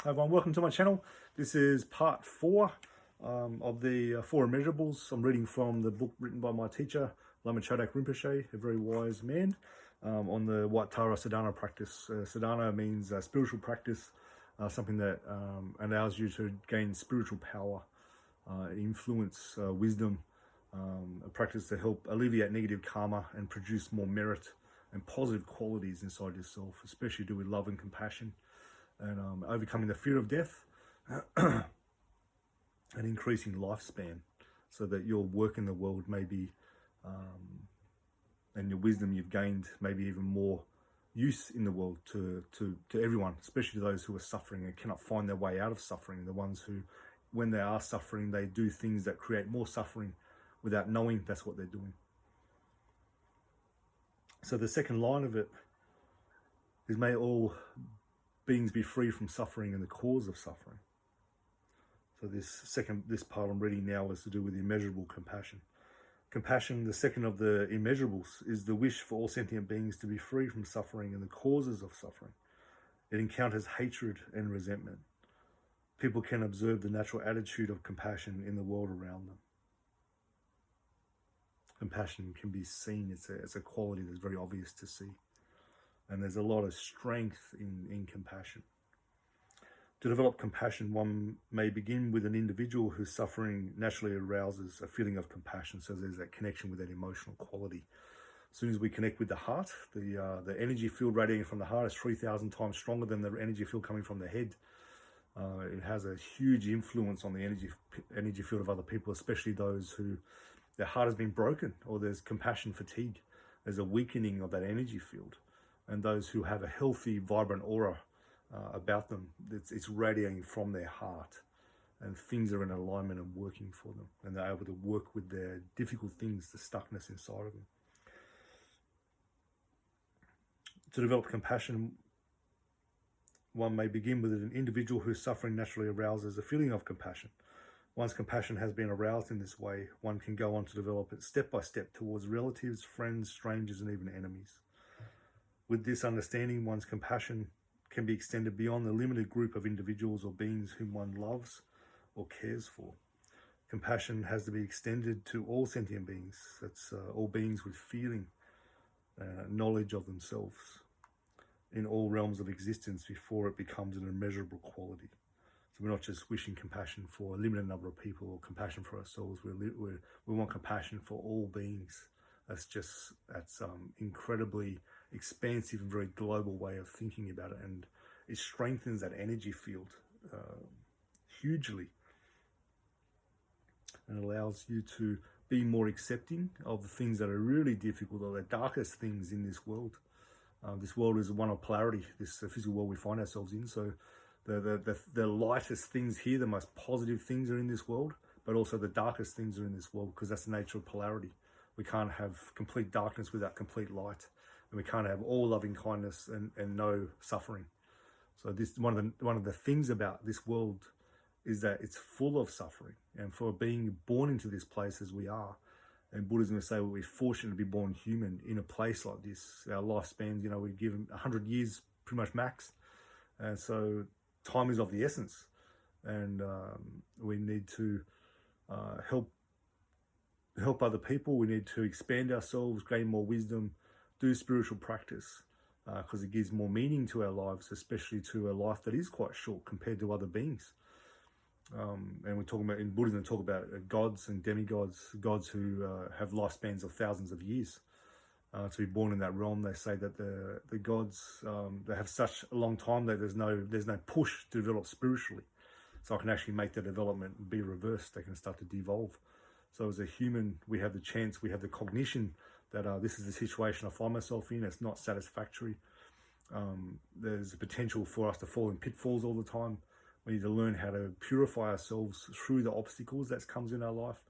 Hi everyone, welcome to my channel. This is part 4 of the Four Immeasurables. I'm reading from the book written by my teacher, Lama Chodak Rinpoche, a very wise man, on the Wat Tara Sadhana practice. Sadhana means spiritual practice, something that allows you to gain spiritual power, influence, wisdom, a practice to help alleviate negative karma and produce more merit and positive qualities inside yourself, especially to do with love and compassion, and overcoming the fear of death and increasing lifespan, so that your work in the world may be, and your wisdom you've gained may be even more use in the world to everyone, especially those who are suffering and cannot find their way out of suffering, the ones who, when they are suffering, they do things that create more suffering without knowing that's what they're doing. So the second line of it is, may all beings be free from suffering and the cause of suffering. So this part I'm reading now is to do with immeasurable compassion. Compassion, the second of the immeasurables, is the wish for all sentient beings to be free from suffering and the causes of suffering. It encounters hatred and resentment. People can observe the natural attitude of compassion in the world around them. Compassion can be seen, it's a quality that's very obvious to see. And there's a lot of strength in compassion. To develop compassion, one may begin with an individual whose suffering naturally arouses a feeling of compassion. So there's that connection with that emotional quality. As soon as we connect with the heart, the energy field radiating from the heart is 3,000 times stronger than the energy field coming from the head. It has a huge influence on the energy field of other people, especially those who their heart has been broken, or there's compassion fatigue. There's a weakening of that energy field. And those who have a healthy, vibrant aura about them, it's radiating from their heart, and things are in alignment and working for them, and they're able to work with their difficult things, the stuckness inside of them. To develop compassion, one may begin with an individual whose suffering naturally arouses a feeling of compassion. Once compassion has been aroused in this way, one can go on to develop it step by step towards relatives, friends, strangers, and even enemies. With this understanding, one's compassion can be extended beyond the limited group of individuals or beings whom one loves or cares for. Compassion has to be extended to all sentient beings. That's all beings with feeling, knowledge of themselves, in all realms of existence, before it becomes an immeasurable quality. So we're not just wishing compassion for a limited number of people or compassion for ourselves. We want compassion for all beings. That's incredibly expansive and very global way of thinking about it, and it strengthens that energy field hugely, and allows you to be more accepting of the things that are really difficult, or the darkest things in this world. This world is one of polarity, this physical world we find ourselves in. So the lightest things here, the most positive things are in this world, but also the darkest things are in this world, because that's the nature of polarity. We can't have complete darkness without complete light, and we can't have all loving kindness and no suffering. So this one of the things about this world is that it's full of suffering, and for being born into this place as we are, and Buddhism will say, well, we're fortunate to be born human in a place like this. Our lifespans, we're given 100 years pretty much max, and so time is of the essence, and we need to help other people. We need to expand ourselves, gain more wisdom, do spiritual practice, because it gives more meaning to our lives, especially to a life that is quite short compared to other beings. And we're talking about, in Buddhism, we talk about gods and demigods, gods who have lifespans of thousands of years. To be born in that realm, they say that the gods, they have such a long time that there's no push to develop spiritually. So I can actually make the development be reversed. They can start to devolve. So as a human, we have the chance, we have the cognition that this is the situation I find myself in. It's not satisfactory. There's a potential for us to fall in pitfalls all the time. We need to learn how to purify ourselves through the obstacles that comes in our life.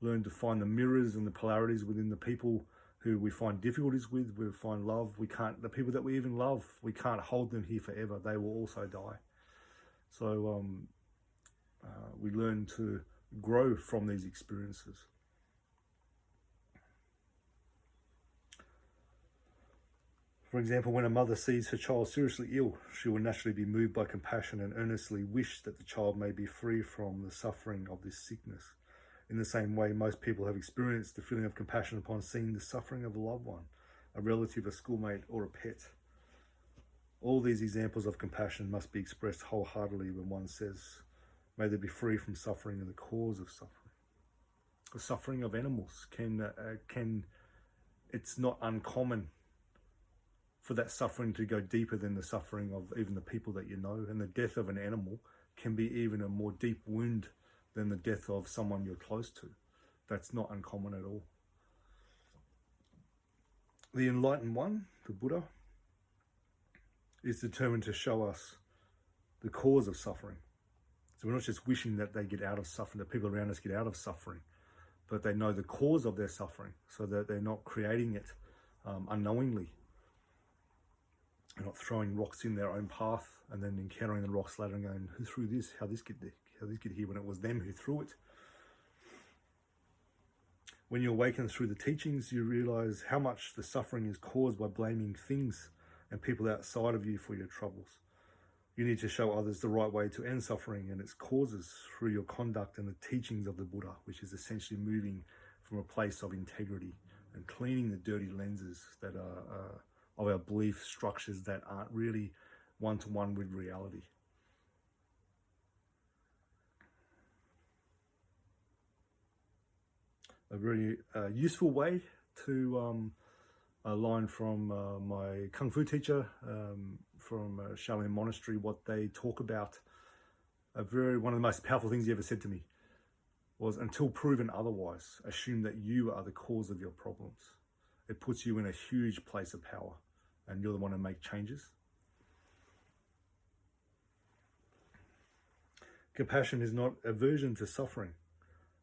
Learn to find the mirrors and the polarities within the people who we find difficulties with. We find love. The people that we even love, we can't hold them here forever. They will also die. So we learn to grow from these experiences. For example, when a mother sees her child seriously ill, she will naturally be moved by compassion and earnestly wish that the child may be free from the suffering of this sickness. In the same way, most people have experienced the feeling of compassion upon seeing the suffering of a loved one, a relative, a schoolmate, or a pet. All these examples of compassion must be expressed wholeheartedly when one says, may they be free from suffering and the cause of suffering. The suffering of animals it's not uncommon for that suffering to go deeper than the suffering of even the people that you know. And the death of an animal can be even a more deep wound than the death of someone you're close to. That's not uncommon at all. The enlightened one, the Buddha, is determined to show us the cause of suffering. So we're not just wishing that they get out of suffering, that people around us get out of suffering, but they know the cause of their suffering so that they're not creating it unknowingly. They're not throwing rocks in their own path and then encountering the rocks later and going, who threw this? How this get here when it was them who threw it? When you awaken through the teachings, you realize how much the suffering is caused by blaming things and people outside of you for your troubles. You need to show others the right way to end suffering and its causes through your conduct and the teachings of the Buddha, which is essentially moving from a place of integrity and cleaning the dirty lenses that are of our belief structures that aren't really one-to-one with reality. A very useful way to a line from my Kung Fu teacher from Shaolin Monastery, what they talk about, one of the most powerful things he ever said to me was, until proven otherwise, assume that you are the cause of your problems. It puts you in a huge place of power and you're the one to make changes. Compassion is not aversion to suffering.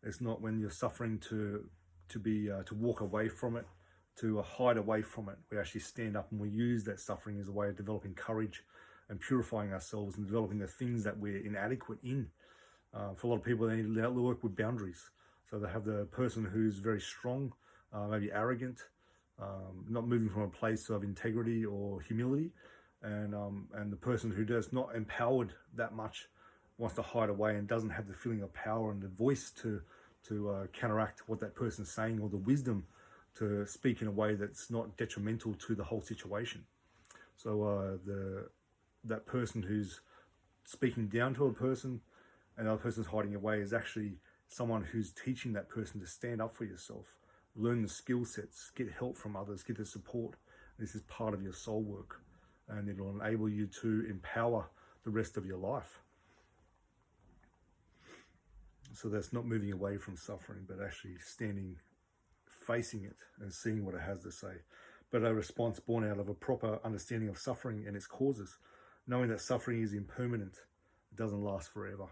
It's not when you're suffering to walk away from it, to hide away from it. We actually stand up and we use that suffering as a way of developing courage and purifying ourselves and developing the things that we're inadequate in. For a lot of people, they need to work with boundaries. So they have the person who's very strong, maybe arrogant, not moving from a place of integrity or humility, and the person who does not empowered that much wants to hide away and doesn't have the feeling of power and the voice to counteract what that person's saying, or the wisdom to speak in a way that's not detrimental to the whole situation. So that person who's speaking down to a person and the other person's hiding away is actually someone who's teaching that person to stand up for yourself, learn the skill sets, get help from others, get the support. This is part of your soul work, and it'll enable you to empower the rest of your life. So that's not moving away from suffering, but actually standing, facing it and seeing what it has to say. But a response born out of a proper understanding of suffering and its causes, knowing that suffering is impermanent, it doesn't last forever.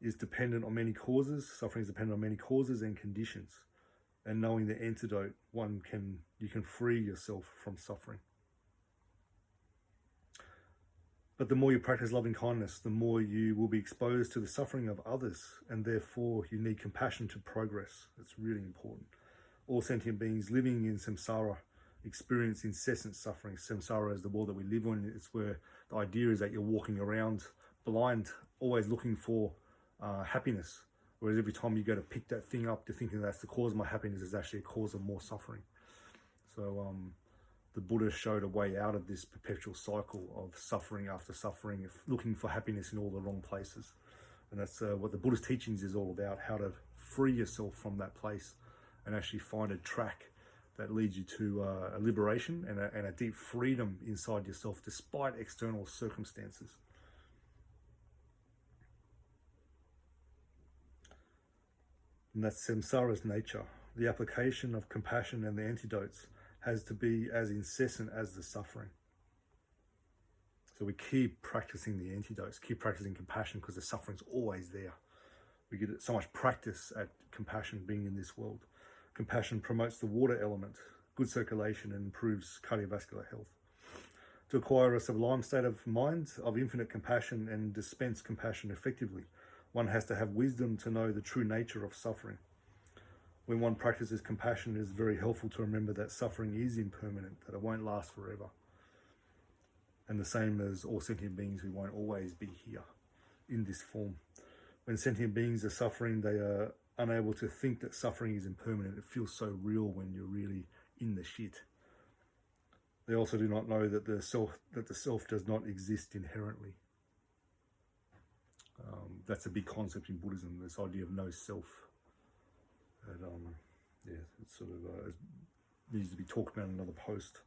It's dependent on many causes. Suffering is dependent on many causes and conditions. And knowing the antidote, you can free yourself from suffering. But the more you practice loving kindness, the more you will be exposed to the suffering of others, and therefore you need compassion to progress. It's really important. All sentient beings living in samsara experience incessant suffering. Samsara is the world that we live in. It's where the idea is that you're walking around blind, always looking for happiness. Whereas every time you go to pick that thing up, you're thinking that's the cause of my happiness, is actually a cause of more suffering. So the Buddha showed a way out of this perpetual cycle of suffering after suffering, looking for happiness in all the wrong places. And that's what the Buddha's teachings is all about, how to free yourself from that place and actually find a track that leads you to a liberation and a deep freedom inside yourself despite external circumstances. And that's samsara's nature. The application of compassion and the antidotes has to be as incessant as the suffering. So we keep practicing the antidotes, keep practicing compassion, because the suffering's always there. We get so much practice at compassion being in this world. Compassion promotes the water element, good circulation, and improves cardiovascular health. To acquire a sublime state of mind of infinite compassion and dispense compassion effectively, one has to have wisdom to know the true nature of suffering. when one practices compassion, it is very helpful to remember that suffering is impermanent, that it won't last forever. And the same as all sentient beings, we won't always be here in this form. When sentient beings are suffering, they are unable to think that suffering is impermanent. It feels so real when you're really in the shit. They also do not know that the self does not exist inherently. That's a big concept in Buddhism, this idea of no self. And, yeah, it sort of it needs to be talked about in another post.